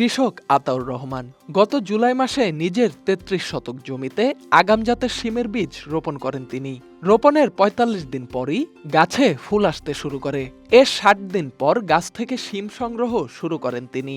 কৃষক আতাউর রহমান গত জুলাই মাসে নিজের ৩৩ শতক জমিতে আগাম জাতের শিমের বীজ রোপণ করেন তিনি। রোপণের ৪৫ দিন পরই গাছে ফুল আসতে শুরু করে। এর ৬০ দিন পর গাছ থেকে শিম সংগ্রহ শুরু করেন তিনি।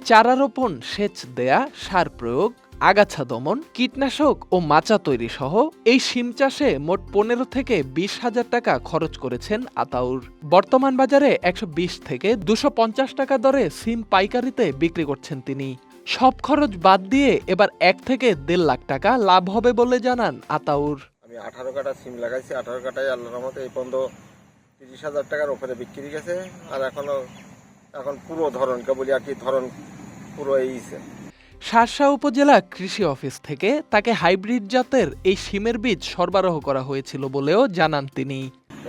চারা রোপণ, সেচ দেয়া, সার প্রয়োগ, আগাছা দমন, কীটনাশক ও মাচা তৈরি সহ এই শিম চাষে মোট ১৫ থেকে ২০ হাজার টাকা খরচ করেছেন আতাউর। বর্তমান বাজারে ১২০ থেকে ২৫০ টাকা দরে সিম পাইকারিতে বিক্রি করছেন তিনি। সব খরচ বাদ দিয়ে এবার ১ থেকে ১.৫ লাখ টাকা লাভ হবে বলে জানান আতাউর। আমি 18 কাটা সিম লাগাইছি, 18 কাটায় আল্লাহর রহমতে এই পর্যন্ত ৩০,০০০ টাকার উপরে বিক্রি গেছে। আর এখন পুরো ধরনকে বলি আর কি, ধরন পুরো এইছে। শার্শা উপজেলা কৃষি অফিস থেকে তাকে হাইব্রিড জাতের এই শিমের বীজ সরবরাহ করা হয়েছিল বলেও জানান তিনি।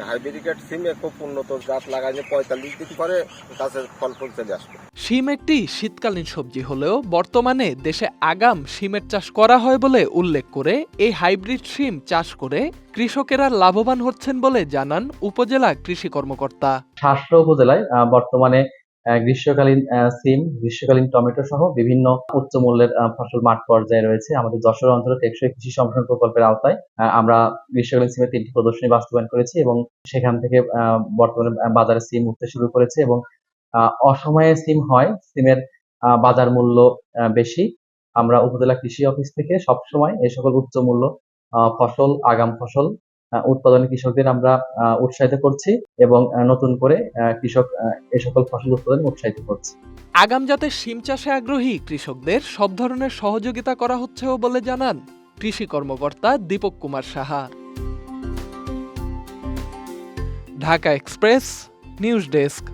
হাইব্রিড সিম খুব উন্নত জাত লাগাইলে ৪৫ দিন পরে গাছের ফল চলে আসবে। শিম একটি শীতকালীন সবজি হলেও বর্তমানে দেশে আগাম শিমের চাষ করা হয় বলে উল্লেখ করে এই হাইব্রিড শিম চাষ করে কৃষকেরা লাভবান হচ্ছেন বলে জানান উপজেলা কৃষি কর্মকর্তা। শার্শা উপজেলায় বর্তমানে গ্রীষ্মকালীন সিম, গ্রীষ্মকালীন টমেটো সহ বিভিন্ন উচ্চ মূল্যের ফসল মাঠ পর্যায়ে রয়েছে। আমাদের যশোর অঞ্চলে টেকসই কৃষি সম্প্রসারণ প্রকল্পের আওতায় আমরা গ্রীষ্মকালীন সিমের ৩টি প্রদর্শনী বাস্তবায়ন করেছি এবং সেখান থেকে বর্তমানে বাজারে সিম উঠতে শুরু করেছে এবং অসময়ে সিম হয়, সিমের বাজার মূল্য বেশি। আমরা উপজেলা কৃষি অফিস থেকে সবসময় এই সকল উচ্চ মূল্য ফসল, আগাম ফসল উৎপাদনে কৃষকদের আমরা উৎসাহিত করছি এবং নতুন করে কৃষক এই সকল ফসল উৎপাদনে উৎসাহিত করছি। আগাম জাতের শিম চাষে আগ্রহী কৃষকদের সব ধরনের সহযোগিতা করা হচ্ছেও বলে জানান কৃষি কর্মকর্তা Dipak Kumar Saha. Dhaka express news desk.